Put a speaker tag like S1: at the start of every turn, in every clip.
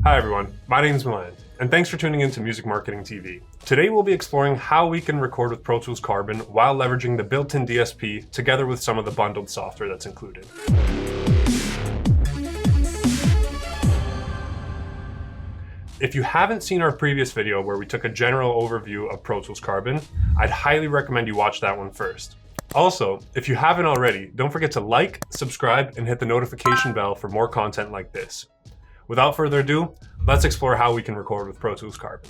S1: Hi everyone, my name is Milan, and thanks for tuning in to Music Marketing TV. Today we'll be exploring how we can record with Pro Tools Carbon while leveraging the built-in DSP together with some of the bundled software that's included. If you haven't seen our previous video where we took a general overview of Pro Tools Carbon, I'd highly recommend you watch that one first. Also, if you haven't already, don't forget to like, subscribe, and hit the notification bell for more content like this. Without further ado, let's explore how we can record with Pro Tools Carbon.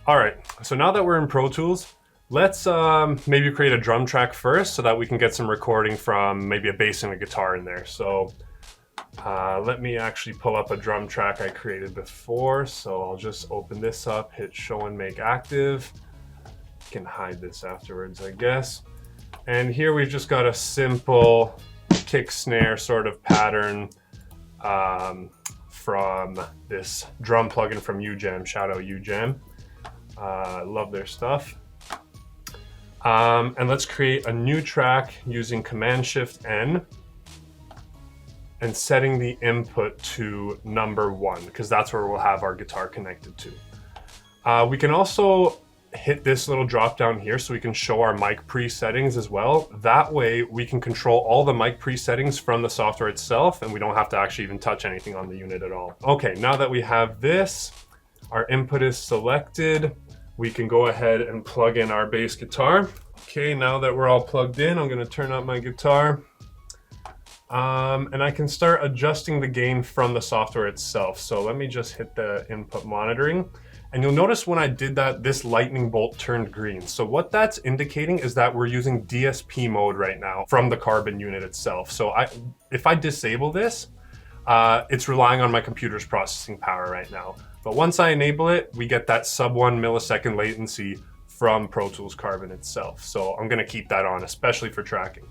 S1: All right, so now that we're in Pro Tools, let's maybe create a drum track first so that we can get some recording from maybe a bass and a guitar in there. So let me actually pull up a drum track I created before. So I'll just open this up, hit show and make active. You can hide this afterwards, I guess. And here we've just got a simple kick snare sort of pattern from this drum plugin from UJam. Shout out UJam. Love their stuff. And let's create a new track using Command-Shift-N and setting the input to number 1, because that's where we'll have our guitar connected to. We can also hit this little drop down here so we can show our mic presettings as well. That way we can control all the mic presettings from the software itself, and we don't have to actually even touch anything on the unit at all. Okay, now that we have this, our input is selected, we can go ahead and plug in our bass guitar. Okay, now that we're all plugged in, I'm gonna turn up my guitar. And I can start adjusting the gain from the software itself. So let me just hit the input monitoring. And you'll notice when I did that, this lightning bolt turned green. So what that's indicating is that we're using DSP mode right now from the Carbon unit itself. So if I disable this, it's relying on my computer's processing power right now. But once I enable it, we get that sub 1 millisecond latency from Pro Tools Carbon itself. So I'm gonna keep that on, especially for tracking.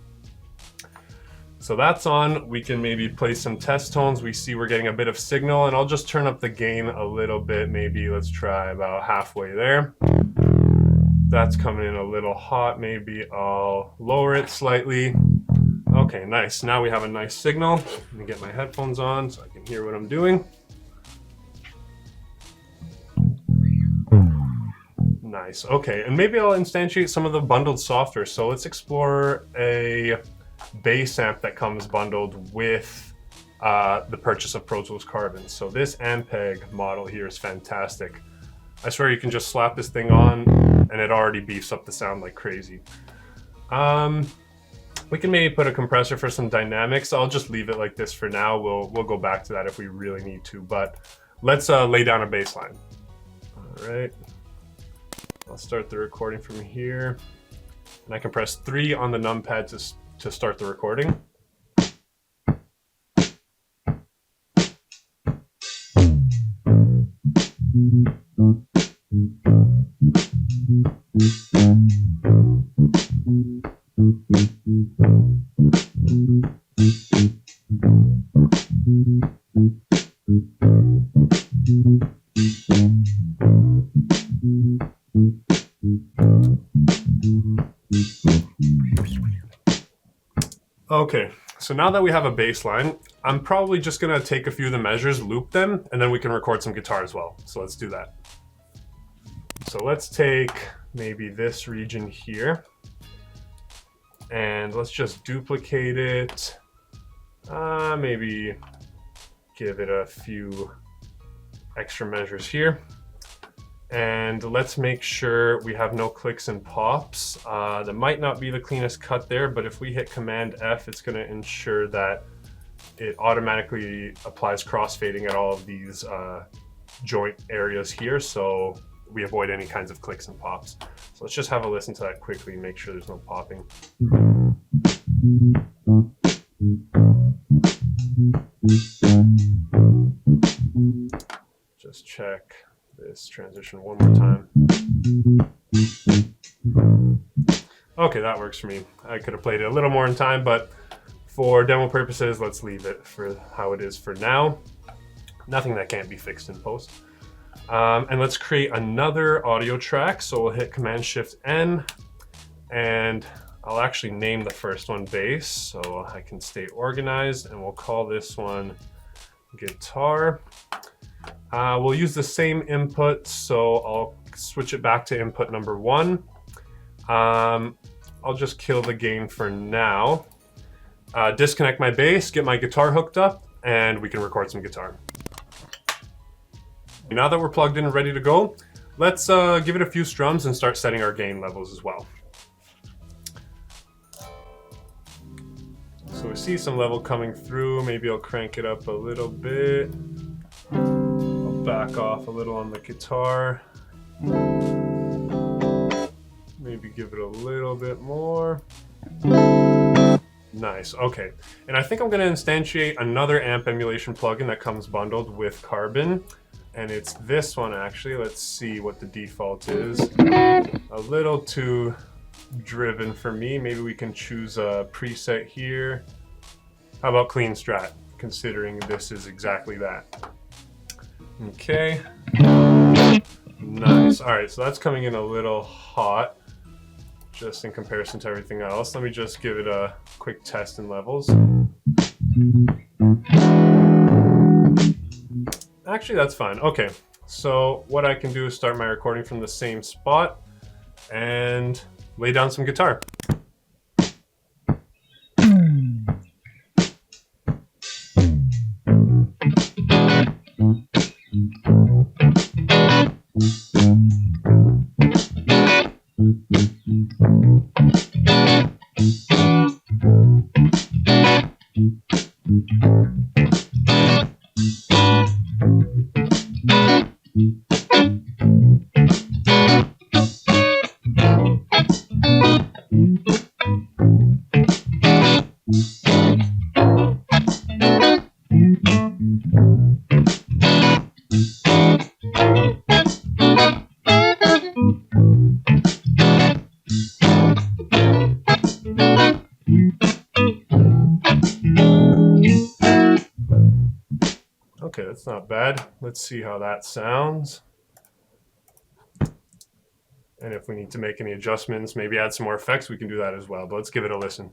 S1: So that's on. We can maybe play some test tones. We see we're getting a bit of signal, and I'll just turn up the gain a little bit. Maybe let's try about halfway there. That's coming in a little hot. Maybe I'll lower it slightly. Okay, nice. Now we have a nice signal. Let me get my headphones on so I can hear what I'm doing. Nice. Okay, and maybe I'll instantiate some of the bundled software. So let's explore a bass amp that comes bundled with the purchase of Pro Tools Carbon. So this Ampeg model here is fantastic. I swear you can just slap this thing on and it already beefs up the sound like crazy. We can maybe put a compressor for some dynamics. I'll just leave it like this for now. We'll go back to that if we really need to, but let's lay down a bass line. All right, I'll start the recording from here, and I can press 3 on the numpad to start the recording. Okay, so now that we have a bass line, I'm probably just gonna take a few of the measures, loop them, and then we can record some guitar as well. So let's do that. So let's take maybe this region here, and let's just duplicate it. Maybe give it a few extra measures here. And let's make sure we have no clicks and pops. That might not be the cleanest cut there, but if we hit Command F, it's gonna ensure that it automatically applies crossfading at all of these joint areas here, so we avoid any kinds of clicks and pops. So let's just have a listen to that quickly and make sure there's no popping. Just check this transition one more time. Okay, that works for me. I could have played it a little more in time, but for demo purposes, let's leave it for how it is for now. Nothing that can't be fixed in post. And let's create another audio track. So we'll hit Command-Shift-N, and I'll actually name the first one bass so I can stay organized, and we'll call this one guitar. We'll use the same input, so I'll switch it back to input number 1. I'll just kill the gain for now. Disconnect my bass, get my guitar hooked up, and we can record some guitar. Now that we're plugged in and ready to go, let's give it a few strums and start setting our gain levels as well. So we see some level coming through. Maybe I'll crank it up a little bit. I'll back off a little on the guitar. Maybe give it a little bit more. Nice, okay. And I think I'm gonna instantiate another amp emulation plugin that comes bundled with Carbon. And it's this one actually. Let's see what the default is. A little too driven for me. Maybe we can choose a preset here. How about clean strat, considering this is exactly that. Okay. Nice. All right, so that's coming in a little hot, just in comparison to everything else. Let me just give it a quick test in levels. Actually, that's fine. Okay, so what I can do is start my recording from the same spot and lay down some guitar. Okay, that's not bad. Let's see how that sounds. And if we need to make any adjustments, maybe add some more effects, we can do that as well. But let's give it a listen.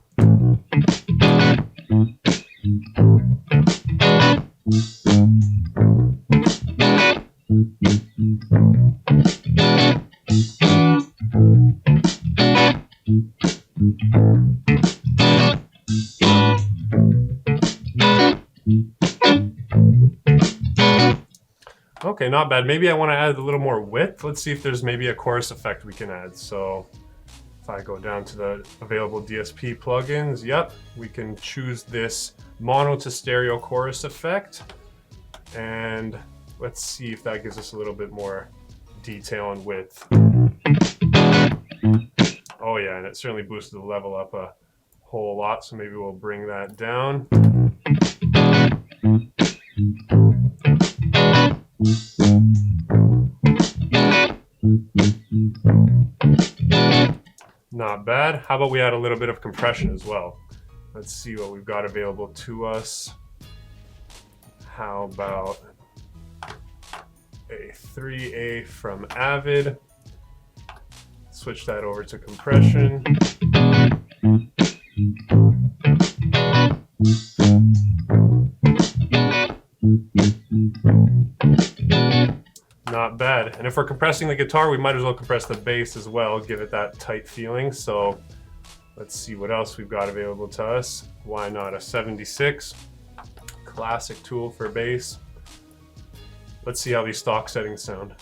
S1: Okay, not bad. Maybe I want to add a little more width. Let's see if there's maybe a chorus effect we can add. So if I go down to the available DSP plugins, yep, we can choose this mono to stereo chorus effect. And let's see if that gives us a little bit more detail and width. Oh yeah, and it certainly boosted the level up a whole lot. So maybe we'll bring that down. Not bad. How about we add a little bit of compression as well? Let's see what we've got available to us. How about a 3A from Avid? Switch that over to compression. Not bad. And if we're compressing the guitar, we might as well compress the bass as well, give it that tight feeling. So let's see what else we've got available to us. Why not a 76? Classic tool for bass. Let's see how these stock settings sound.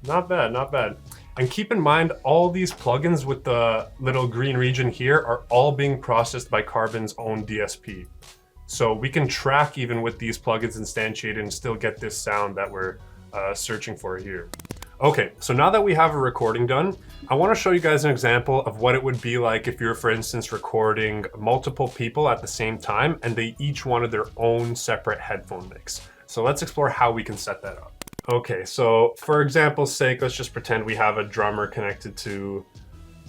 S1: Not bad, not bad. And keep in mind, all these plugins with the little green region here are all being processed by Carbon's own DSP. So we can track even with these plugins instantiated and still get this sound that we're searching for here. Okay, so now that we have a recording done, I want to show you guys an example of what it would be like if you're, for instance, recording multiple people at the same time and they each wanted their own separate headphone mix. So let's explore how we can set that up. Okay, so for example's sake, let's just pretend we have a drummer connected to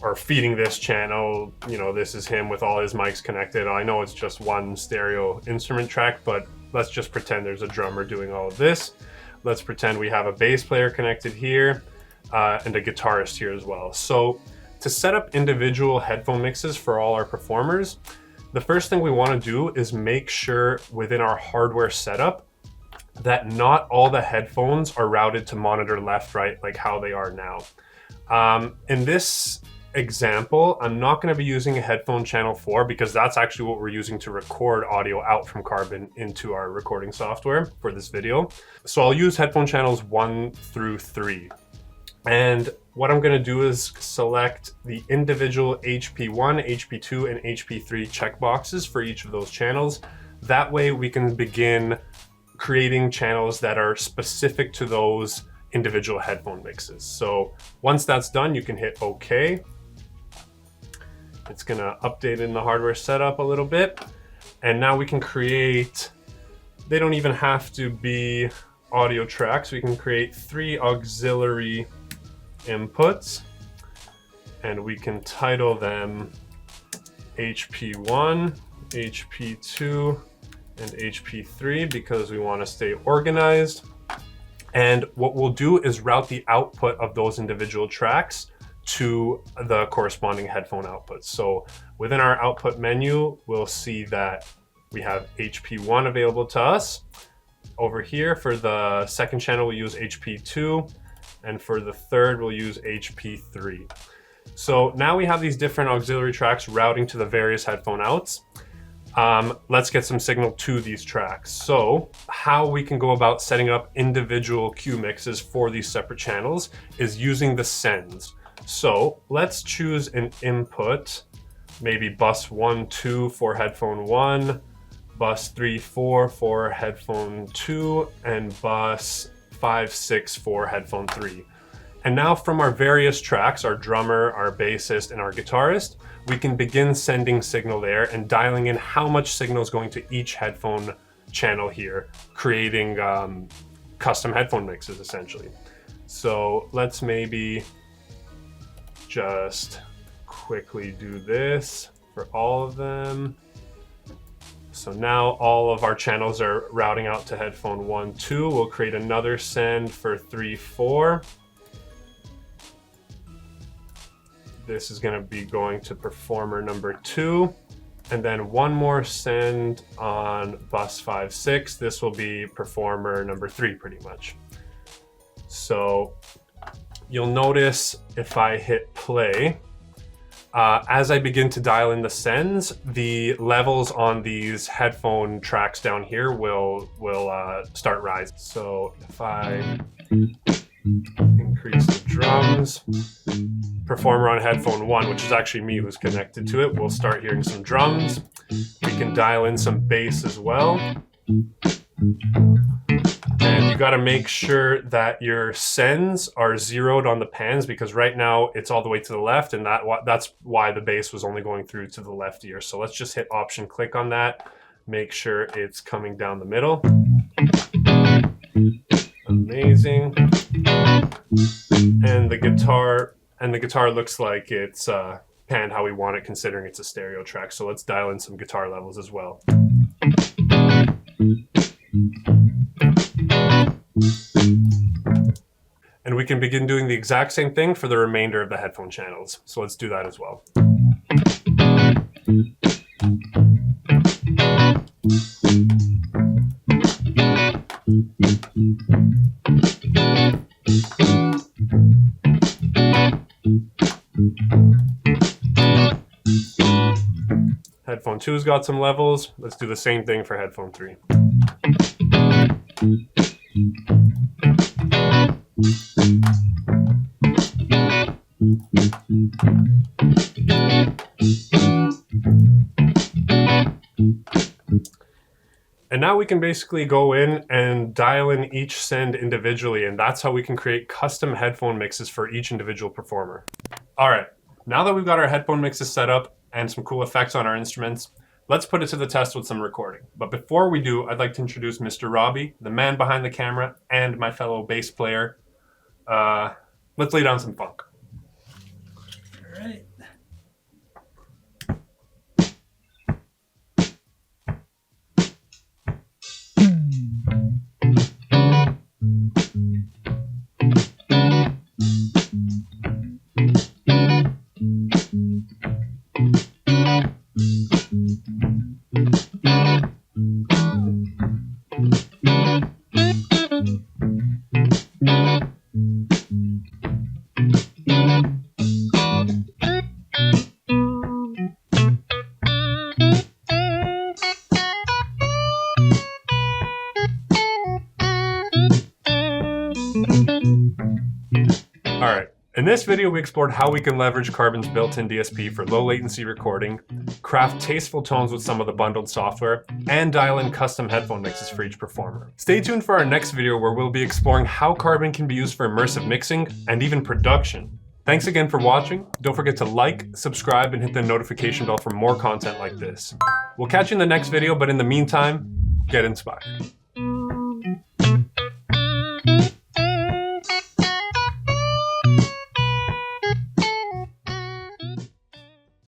S1: or feeding this channel, you know, this is him with all his mics connected. I know it's just one stereo instrument track, but let's just pretend there's a drummer doing all of this. Let's pretend we have a bass player connected here and a guitarist here as well. So to set up individual headphone mixes for all our performers, the first thing we want to do is make sure within our hardware setup that not all the headphones are routed to monitor left, right, like how they are now. In this example, I'm not going to be using a headphone channel 4 because that's actually what we're using to record audio out from Carbon into our recording software for this video. So I'll use headphone channels 1 through 3. And what I'm going to do is select the individual HP1, HP2, and HP3 checkboxes for each of those channels. That way we can begin creating channels that are specific to those individual headphone mixes. So once that's done, you can hit OK. It's gonna update in the hardware setup a little bit. And now we can create, they don't even have to be audio tracks. We can create 3 auxiliary inputs and we can title them HP1, HP2, and HP3 because we want to stay organized. And what we'll do is route the output of those individual tracks to the corresponding headphone outputs. So within our output menu, we'll see that we have HP1 available to us. Over here for the second channel, we'll use HP2, and for the third, we'll use HP3. So now we have these different auxiliary tracks routing to the various headphone outs. Let's get some signal to these tracks. So how we can go about setting up individual cue mixes for these separate channels is using the sends. So let's choose an input, maybe bus 1, 2 for headphone 1, bus 3, 4 for headphone 2, and bus 5, 6 for headphone 3. And now from our various tracks, our drummer, our bassist, and our guitarist, we can begin sending signal there and dialing in how much signal is going to each headphone channel here, creating custom headphone mixes essentially. So let's maybe just quickly do this for all of them. So now all of our channels are routing out to headphone 1, 2. We'll create another send for 3, 4. This is going to be going to performer number 2. And then one more send on bus 5, 6. This will be performer number 3 pretty much. So you'll notice if I hit play, as I begin to dial in the sends, the levels on these headphone tracks down here will start rising. So if I increase the drums, performer on headphone 1, which is actually me who's connected to it, we'll start hearing some drums. We can dial in some bass as well. And you got to make sure that your sends are zeroed on the pans because right now it's all the way to the left, and that's why the bass was only going through to the left ear. So let's just hit option click on that. Make sure it's coming down the middle. Amazing. And the guitar looks like it's panned how we want it considering it's a stereo track. So let's dial in some guitar levels as well. And we can begin doing the exact same thing for the remainder of the headphone channels. So let's do that as well. Headphone 2's got some levels. Let's do the same thing for headphone 3. And now we can basically go in and dial in each send individually, and that's how we can create custom headphone mixes for each individual performer. All right, now that we've got our headphone mixes set up and some cool effects on our instruments, let's put it to the test with some recording. But before we do, I'd like to introduce Mr. Robbie, the man behind the camera, and my fellow bass player. Let's lay down some funk.
S2: All right.
S1: this video, we explored how we can leverage Carbon's built-in DSP for low latency recording, craft tasteful tones with some of the bundled software, and dial in custom headphone mixes for each performer. Stay tuned for our next video where we'll be exploring how Carbon can be used for immersive mixing and even production. Thanks again for watching. Don't forget to like, subscribe, and hit the notification bell for more content like this. We'll catch you in the next video, but in the meantime, get inspired.